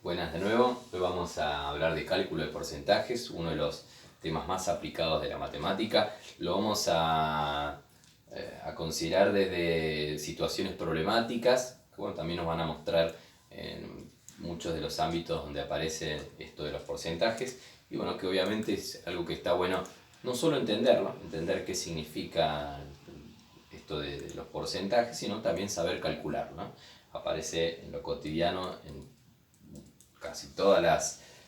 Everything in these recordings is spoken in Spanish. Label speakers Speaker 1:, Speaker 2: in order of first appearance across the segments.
Speaker 1: Buenas de nuevo. Hoy vamos a hablar de cálculo de porcentajes, uno de los temas más aplicados de la matemática. Lo vamos a considerar desde situaciones problemáticas, que bueno, también nos van a mostrar en muchos de los ámbitos donde aparece esto de los porcentajes. Y bueno, que obviamente es algo que está bueno no solo entenderlo, entender qué significa esto de los porcentajes, sino también saber calcularlo, ¿no? Aparece en lo cotidiano, en casi todas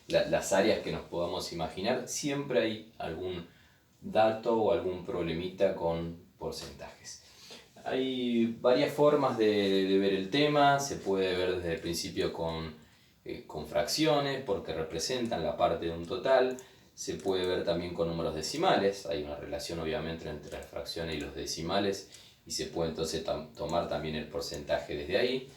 Speaker 1: las áreas que nos podamos imaginar, siempre hay algún dato o algún problemita con porcentajes. Hay varias formas de ver el tema, se puede ver desde el principio con fracciones, porque representan la parte de un total, se puede ver también con números decimales, hay una relación obviamente entre las fracciones y los decimales, y se puede entonces tomar también el porcentaje desde ahí.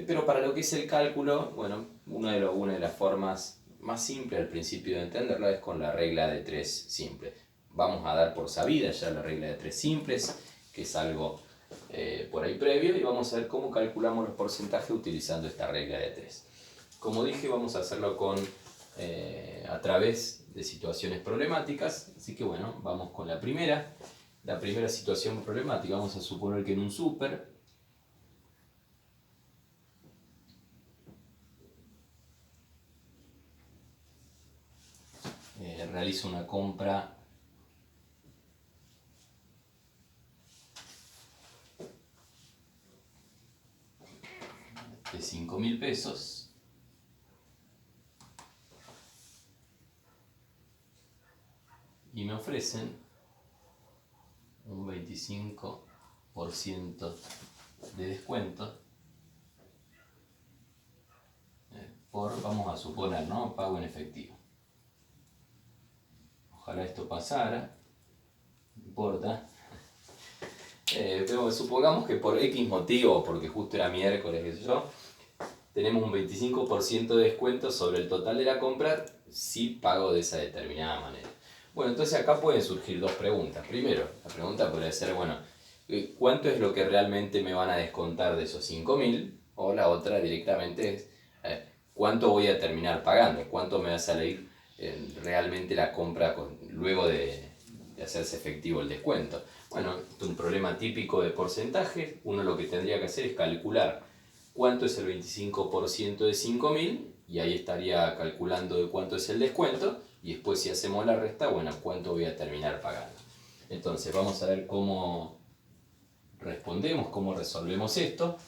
Speaker 1: Pero para lo que es el cálculo, bueno, una de las formas más simples al principio de entenderla es con la regla de 3 simple. Vamos a dar por sabida ya la regla de 3 simples, que es algo por ahí previo, y vamos a ver cómo calculamos los porcentajes utilizando esta regla de 3. Como dije, vamos a hacerlo a través de situaciones problemáticas, así que bueno, vamos con la primera. La primera situación problemática, vamos a suponer que en un súper realizo una compra de 5.000 pesos y me ofrecen un 25% de descuento vamos a suponer, ¿no? Pago en efectivo. Ojalá esto pasara, no importa. Pero supongamos que por X motivo, porque justo era miércoles, qué sé yo, tenemos un 25% de descuento sobre el total de la compra si pago de esa determinada manera. Bueno, entonces acá pueden surgir dos preguntas. Primero, la pregunta podría ser, bueno, ¿cuánto es lo que realmente me van a descontar de esos 5.000? O la otra directamente es, ¿cuánto voy a terminar pagando? ¿Cuánto me va a salir realmente la compra luego de hacerse efectivo el descuento? Bueno, esto es un problema típico de porcentaje. Uno lo que tendría que hacer es calcular cuánto es el 25% de 5.000 y ahí estaría calculando de cuánto es el descuento y después si hacemos la resta, bueno, cuánto voy a terminar pagando. Entonces vamos a ver cómo respondemos, cómo resolvemos esto.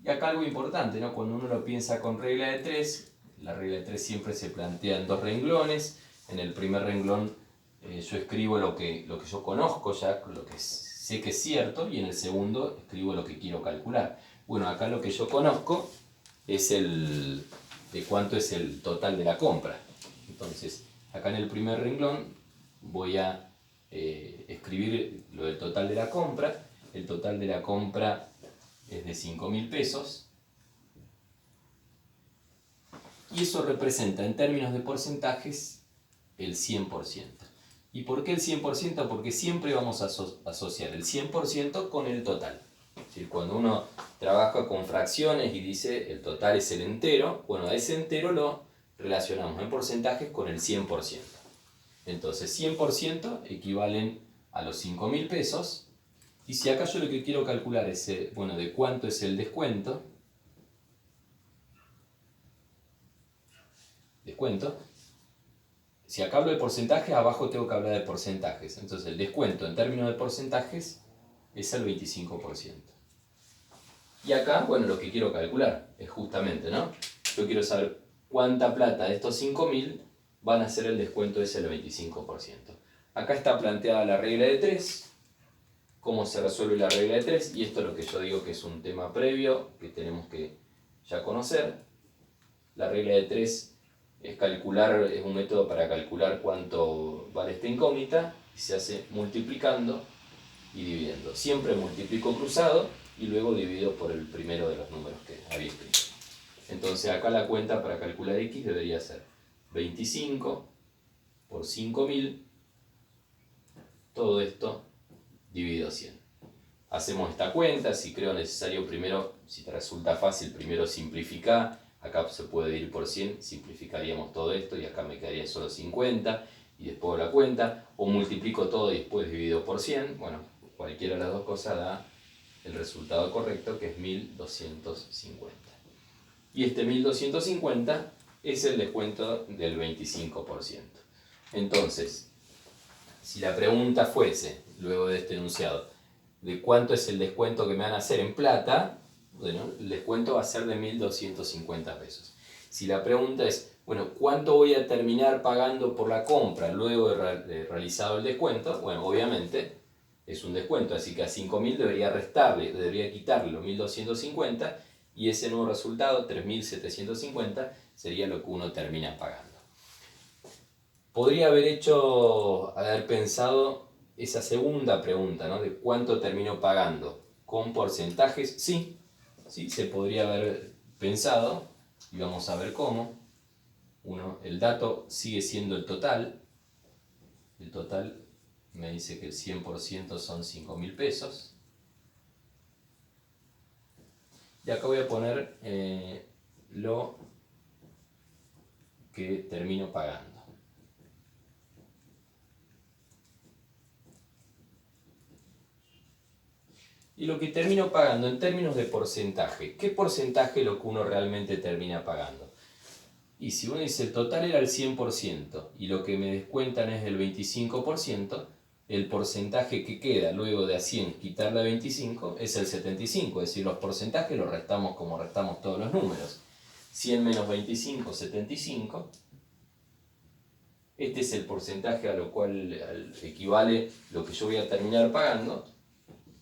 Speaker 1: Y acá algo importante, ¿no? Cuando uno lo piensa con regla de 3, la regla de 3 siempre se plantea en dos renglones. En el primer renglón yo escribo lo que yo conozco ya, lo que sé que es cierto, y en el segundo escribo lo que quiero calcular. Bueno, acá lo que yo conozco es de cuánto es el total de la compra. Entonces, acá en el primer renglón voy a escribir lo del total de la compra. El total de la compra es de 5.000 pesos. Y eso representa en términos de porcentajes el 100%. ¿Y por qué el 100%? Porque siempre vamos a asociar el 100% con el total. Es decir, cuando uno trabaja con fracciones y dice el total es el entero, bueno, a ese entero lo relacionamos en porcentajes con el 100%. Entonces 100% equivalen a los 5.000 pesos. Y si acá yo lo que quiero calcular es, bueno, de cuánto es el descuento, si acá hablo de porcentajes, abajo tengo que hablar de porcentajes. Entonces el descuento en términos de porcentajes es el 25%. Y acá, bueno, lo que quiero calcular es justamente, ¿no? Yo quiero saber cuánta plata de estos 5.000 van a ser el descuento ese del 25%. Acá está planteada la regla de 3, cómo se resuelve la regla de 3, y esto es lo que yo digo que es un tema previo que tenemos que ya conocer. La regla de 3 es un método para calcular cuánto vale esta incógnita y se hace multiplicando y dividiendo. Siempre multiplico cruzado y luego divido por el primero de los números que había escrito. Entonces acá la cuenta para calcular x debería ser 25 por 5.000, todo esto dividido 100. Hacemos esta cuenta, si creo necesario primero, si te resulta fácil, primero simplificar Acá se puede dividir por 100, simplificaríamos todo esto y acá me quedaría solo 50 y después la cuenta, o multiplico todo y después divido por 100, bueno, cualquiera de las dos cosas da el resultado correcto, que es 1250. Y este 1250 es el descuento del 25%. Entonces, si la pregunta fuese, luego de este enunciado, de cuánto es el descuento que me van a hacer en plata, bueno, el descuento va a ser de 1250 pesos. Si la pregunta es, bueno, ¿cuánto voy a terminar pagando por la compra luego de realizado el descuento? Bueno, obviamente es un descuento, así que a 5.000 debería restarle, debería quitarle los 1.250 y ese nuevo resultado, 3.750, sería lo que uno termina pagando. Podría haber pensado esa segunda pregunta, ¿no? De cuánto termino pagando con porcentajes. Sí, se podría haber pensado y vamos a ver cómo. El dato sigue siendo el total. El total me dice que el 100% son 5.000 pesos. Y acá voy a poner lo que termino pagando. Y lo que termino pagando en términos de porcentaje. ¿Qué porcentaje es lo que uno realmente termina pagando? Y si uno dice el total era el 100% y lo que me descuentan es el 25%, el porcentaje que queda luego de a 100 quitarle a 25 es el 75, es decir, los porcentajes los restamos como restamos todos los números. 100 menos 25, 75. Este es el porcentaje a lo cual equivale lo que yo voy a terminar pagando.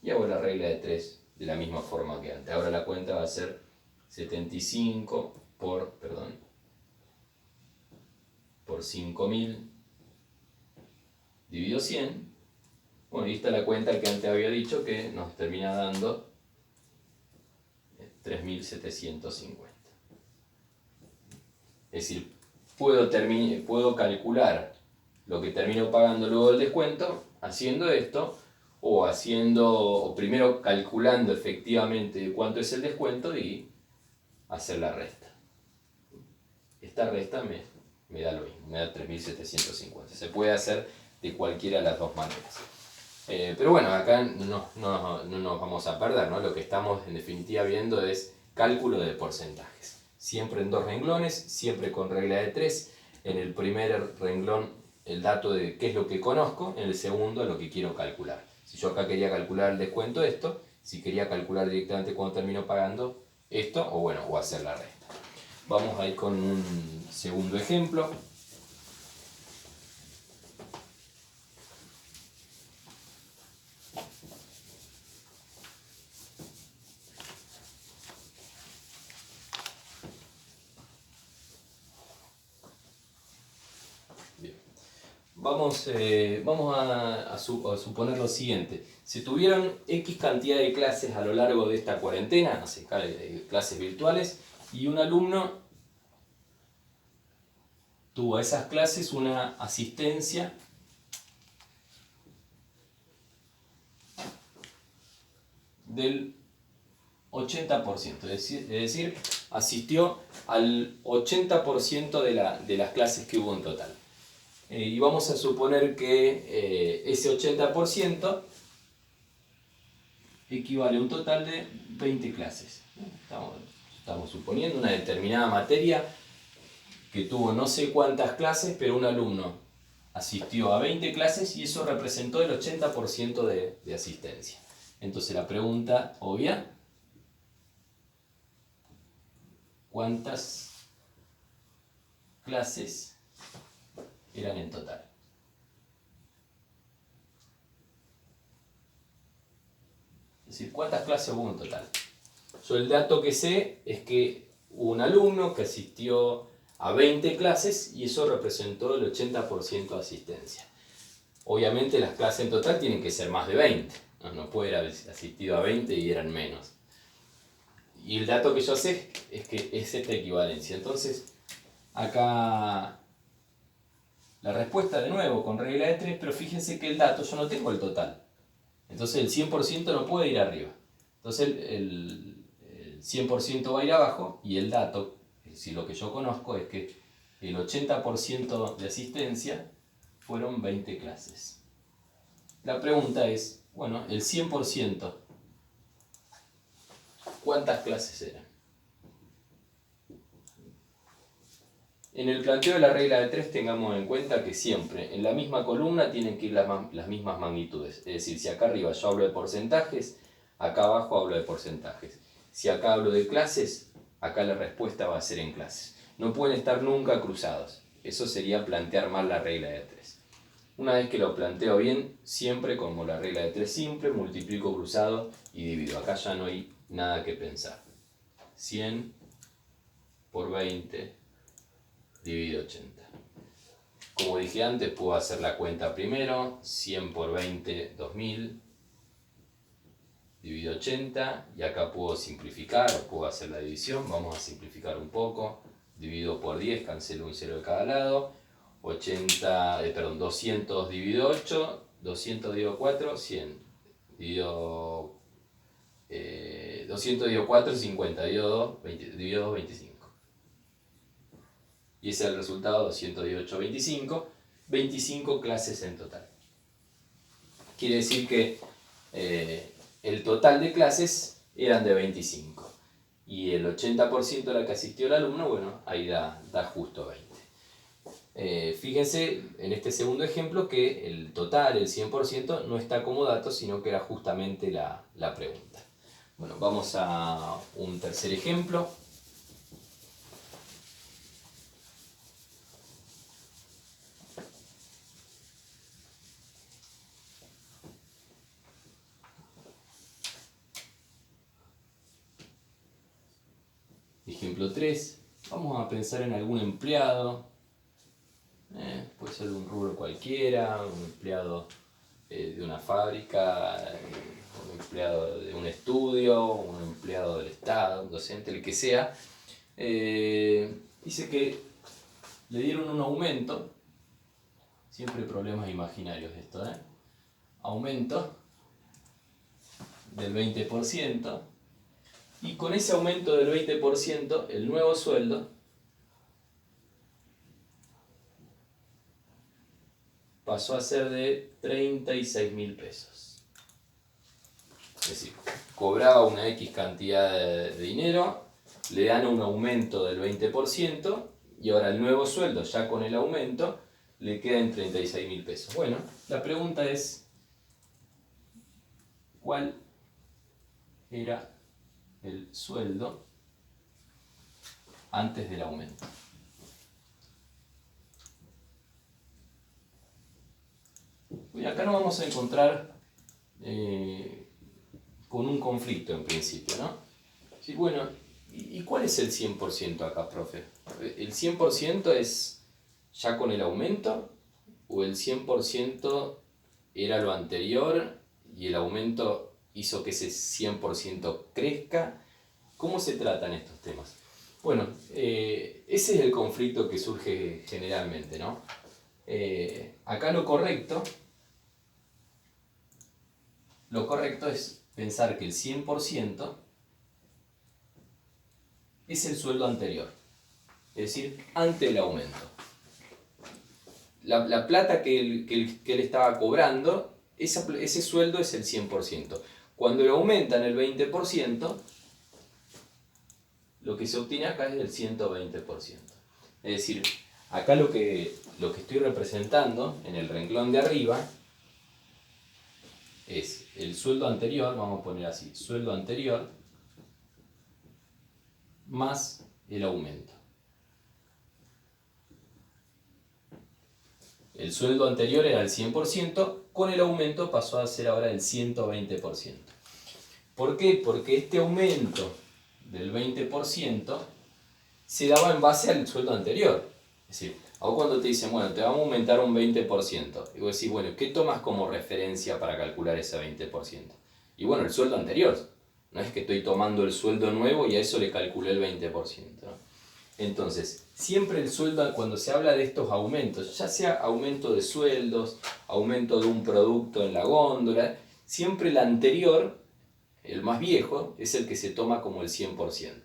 Speaker 1: Y hago la regla de 3 de la misma forma que antes. Ahora la cuenta va a ser 75 por 5.000 dividido 100. Bueno, y está la cuenta que antes había dicho que nos termina dando 3.750. Es decir, puedo calcular lo que termino pagando luego del descuento haciendo esto, o primero calculando efectivamente cuánto es el descuento y hacer la resta. Esta resta me da lo mismo, me da 3.750. Se puede hacer de cualquiera de las dos maneras. Pero bueno, acá no nos vamos a perder, ¿no? Lo que estamos en definitiva viendo es cálculo de porcentajes. Siempre en dos renglones, siempre con regla de 3. En el primer renglón el dato de qué es lo que conozco, en el segundo lo que quiero calcular. Si yo acá quería calcular el descuento esto, si quería calcular directamente cuándo termino pagando esto, o hacer la resta. Vamos a ir con un segundo ejemplo. Vamos a suponer lo siguiente. Si tuvieran X cantidad de clases a lo largo de esta cuarentena, no sé, clases virtuales, y un alumno tuvo a esas clases una asistencia del 80%, es decir, asistió al 80% de las clases que hubo en total. Y vamos a suponer que ese 80% equivale a un total de 20 clases. Estamos suponiendo una determinada materia que tuvo no sé cuántas clases, pero un alumno asistió a 20 clases y eso representó el 80% de asistencia. Entonces la pregunta obvia, ¿cuántas clases eran en total? Es decir, ¿cuántas clases hubo en total? Yo el dato que sé es que hubo un alumno que asistió a 20 clases y eso representó el 80% de asistencia. Obviamente las clases en total tienen que ser más de 20, no puede haber asistido a 20 y eran menos. Y el dato que yo sé es que es esta equivalencia. Entonces, acá la respuesta de nuevo con regla de 3, pero fíjense que el dato yo no tengo el total. Entonces el 100% no puede ir arriba. Entonces el 100% va a ir abajo y el dato, si lo que yo conozco es que el 80% de asistencia fueron 20 clases. La pregunta es, bueno, el 100%, ¿cuántas clases eran? En el planteo de la regla de 3 tengamos en cuenta que siempre en la misma columna tienen que ir las mismas magnitudes. Es decir, si acá arriba yo hablo de porcentajes, acá abajo hablo de porcentajes. Si acá hablo de clases, acá la respuesta va a ser en clases. No pueden estar nunca cruzados. Eso sería plantear mal la regla de 3. Una vez que lo planteo bien, siempre como la regla de 3 simple, multiplico cruzado y divido. Acá ya no hay nada que pensar. 100 por 20 dividido 80. Como dije antes, puedo hacer la cuenta primero. 100 por 20, 2000. Divido 80. Y acá puedo simplificar o puedo hacer la división. Vamos a simplificar un poco. Divido por 10, cancelo un 0 de cada lado. 200 dividido 8. 200 dividido 4, 100. Dividido 200 dividido 4, 50. Dividido 2, 25. Y ese es el resultado, 218, 25. 25 clases en total. Quiere decir que el total de clases eran de 25. Y el 80% de la que asistió el alumno, bueno, ahí da justo 20. Fíjense en este segundo ejemplo que el total, el 100%, no está como dato, sino que era justamente la pregunta. Bueno, vamos a un tercer ejemplo. Ejemplo 3, vamos a pensar en algún empleado, puede ser de un rubro cualquiera, un empleado de una fábrica, un empleado de un estudio, un empleado del Estado, un docente, el que sea. Dice que le dieron un aumento, siempre problemas imaginarios esto, aumento del 20%. Y con ese aumento del 20%, el nuevo sueldo pasó a ser de 36.000 pesos. Es decir, cobraba una X cantidad de dinero, le dan un aumento del 20% y ahora el nuevo sueldo, ya con el aumento, le queda en 36.000 pesos. Bueno, la pregunta es, ¿cuál era el sueldo antes del aumento? Y acá nos vamos a encontrar con un conflicto en principio, ¿no? Sí, bueno, ¿y cuál es el 100% acá, profe? ¿El 100% es ya con el aumento? ¿O el 100% era lo anterior y el aumento hizo que ese 100% crezca? ¿Cómo se tratan estos temas? Bueno, ese es el conflicto que surge generalmente, ¿no? Acá lo correcto es pensar que el 100% es el sueldo anterior, es decir, antes del aumento. La plata que él estaba cobrando, ese sueldo es el 100%. Cuando lo aumentan el 20%, lo que se obtiene acá es el 120%. Es decir, acá lo que estoy representando en el renglón de arriba es el sueldo anterior, vamos a poner así, sueldo anterior más el aumento. El sueldo anterior era el 100%, con el aumento pasó a ser ahora el 120%. ¿Por qué? Porque este aumento del 20% se daba en base al sueldo anterior. Es decir, ahora cuando te dicen, bueno, te vamos a aumentar un 20%, y vos decís, bueno, ¿qué tomas como referencia para calcular ese 20%? Y bueno, el sueldo anterior. No es que estoy tomando el sueldo nuevo y a eso le calculé el 20%, ¿no? Entonces, siempre el sueldo, cuando se habla de estos aumentos, ya sea aumento de sueldos, aumento de un producto en la góndola, siempre el anterior, el más viejo, es el que se toma como el 100%.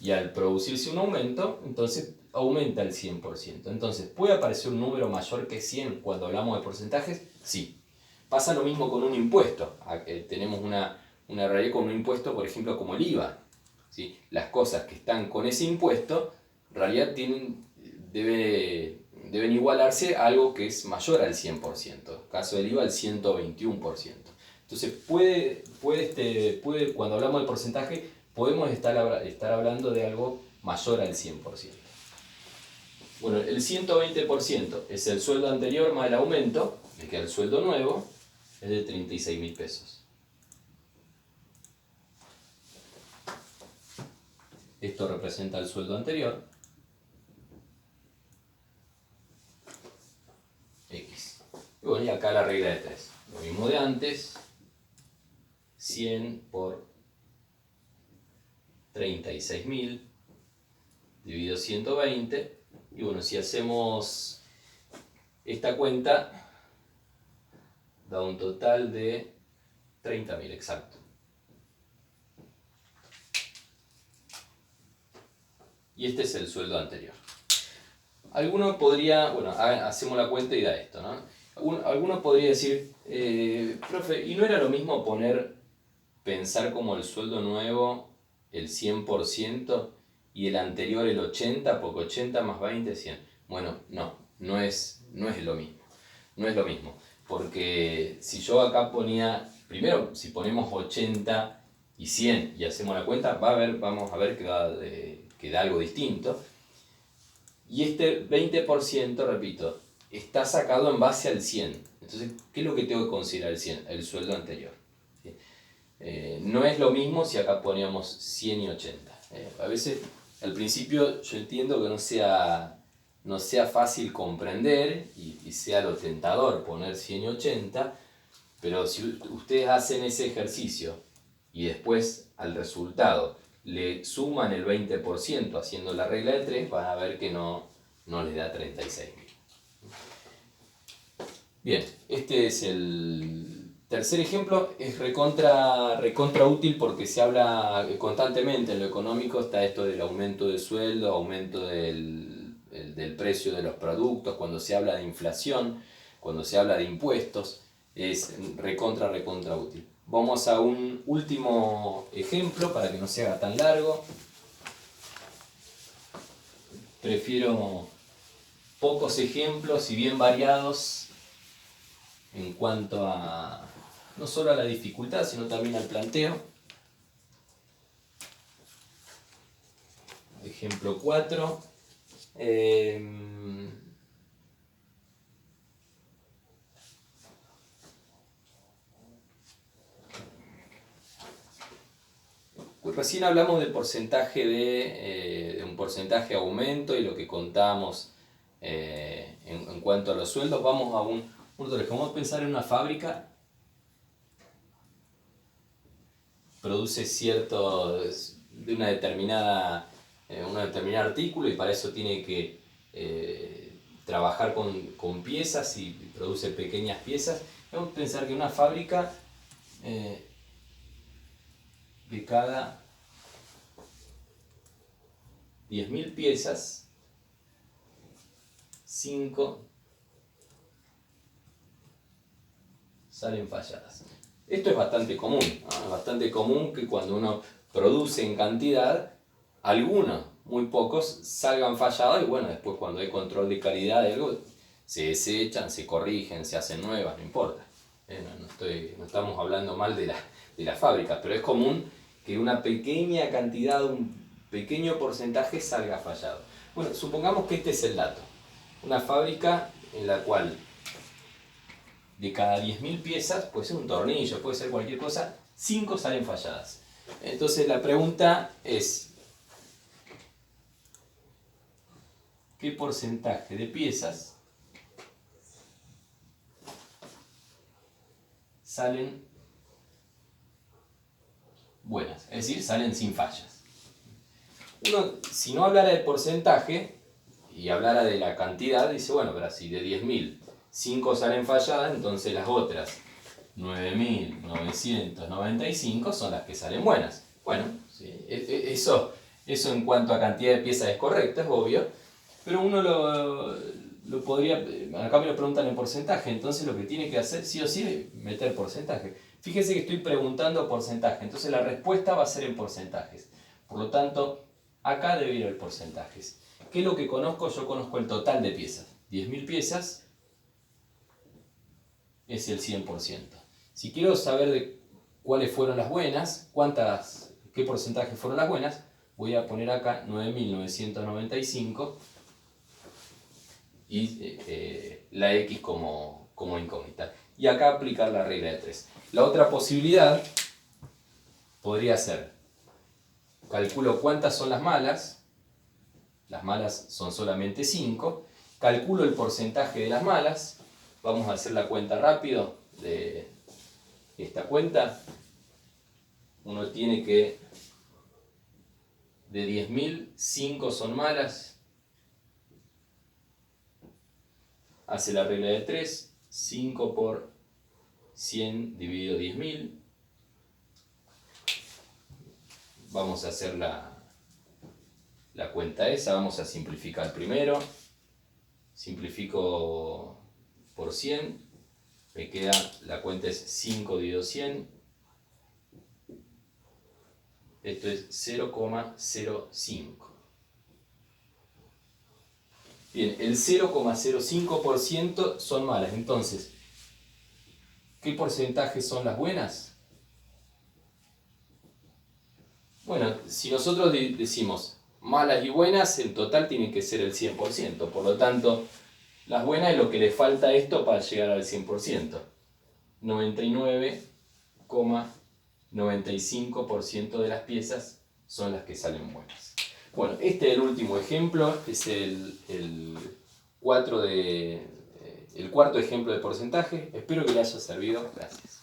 Speaker 1: y al producirse un aumento, entonces aumenta el 100%. Entonces, ¿puede aparecer un número mayor que 100 cuando hablamos de porcentajes? Sí. Pasa lo mismo con un impuesto. Tenemos una realidad con un impuesto, por ejemplo, como el IVA. ¿Sí? Las cosas que están con ese impuesto, en realidad deben igualarse a algo que es mayor al 100%. Caso del IVA, al 121%. Entonces, cuando hablamos de porcentaje, podemos estar hablando de algo mayor al 100%. Bueno, el 120% es el sueldo anterior más el aumento, me queda el sueldo nuevo, es de 36.000 pesos. Esto representa el sueldo anterior. X. Y bueno, y acá la regla de 3. Lo mismo de antes. 100 por 36.000 dividido 120. Y bueno, si hacemos esta cuenta, da un total de 30.000, exacto. Y este es el sueldo anterior. Alguno podría, bueno, hacemos la cuenta y da esto, ¿no? Alguno podría decir, profe, ¿y no era lo mismo pensar como el sueldo nuevo el 100% y el anterior el 80%, porque 80 más 20 es 100? Bueno, no es lo mismo. No es lo mismo, porque si yo acá ponía, primero, si ponemos 80 y 100 y hacemos la cuenta, vamos a ver que da algo distinto. Y este 20%, repito, está sacado en base al 100. Entonces, ¿qué es lo que tengo que considerar el 100? El sueldo anterior. ¿Sí? No es lo mismo si acá poníamos 100 y 80. A veces, al principio, yo entiendo que no sea fácil comprender y sea lo tentador poner 100 y 80, pero si ustedes hacen ese ejercicio y después al resultado le suman el 20% haciendo la regla de 3, van a ver que no les da 36.000. Bien, este es el tercer ejemplo. Es recontra útil porque se habla constantemente en lo económico. Está esto del aumento de sueldo, aumento del precio de los productos, cuando se habla de inflación, cuando se habla de impuestos, es recontra útil. Vamos a un último ejemplo para que no se haga tan largo. Prefiero pocos ejemplos y bien variados en cuanto a no solo a la dificultad, sino también al planteo. Ejemplo 4. Recién hablamos del porcentaje de un porcentaje de aumento y lo que contamos en cuanto a los sueldos. Vamos a un otro ejemplo. Vamos a pensar en una fábrica. Produce de un determinado artículo y para eso tiene que trabajar con piezas y produce pequeñas piezas. Vamos a pensar que una fábrica de cada 10.000 piezas, 5 salen falladas. Esto es bastante común, ¿no? Es bastante común que cuando uno produce en cantidad, algunos, muy pocos, salgan fallados y bueno, después cuando hay control de calidad de algo, se desechan, se corrigen, se hacen nuevas, no importa. No estamos hablando mal de las fábricas, pero es común que una pequeña cantidad, un pequeño porcentaje salga fallado. Bueno, supongamos que este es el dato. Una fábrica en la cual de cada 10.000 piezas, puede ser un tornillo, puede ser cualquier cosa, 5 salen falladas. Entonces la pregunta es, ¿qué porcentaje de piezas salen buenas? Es decir, salen sin fallas. Uno, si no hablara de porcentaje y hablara de la cantidad, dice, bueno, pero si de 10.000, 5 salen falladas, entonces las otras 9.995 son las que salen buenas. Bueno, sí, eso Eso en cuanto a cantidad de piezas es correcto, es obvio, pero uno lo podría, acá me lo preguntan en porcentaje, entonces lo que tiene que hacer sí o sí es meter porcentaje. Fíjese que estoy preguntando porcentaje, entonces la respuesta va a ser en porcentajes. Por lo tanto, acá debe ir el porcentajes. ¿Qué es lo que conozco? Yo conozco el total de piezas. 10.000 piezas es el 100%. Si quiero saber de cuáles fueron las buenas, qué porcentaje fueron las buenas, voy a poner acá 9.995 y la X como incógnita. Y acá aplicar la regla de 3. La otra posibilidad podría ser, calculo cuántas son las malas son solamente 5, calculo el porcentaje de las malas, vamos a hacer la cuenta rápido de esta cuenta, uno tiene que, de 10.000, 5 son malas, hace la regla de 3, 5 por 100 dividido 10.000, vamos a hacer la cuenta esa, vamos a simplificar primero, simplifico por 100, me queda, la cuenta es 5 dividido 100, esto es 0,05. Bien, el 0,05% son malas, entonces, ¿qué porcentaje son las buenas? Bueno, si nosotros decimos malas y buenas, en total tiene que ser el 100%, por lo tanto, las buenas es lo que le falta a esto para llegar al 100%. 99,95% de las piezas son las que salen buenas. Bueno, este es el último ejemplo, es el cuarto ejemplo de porcentaje. Espero que le haya servido. Gracias.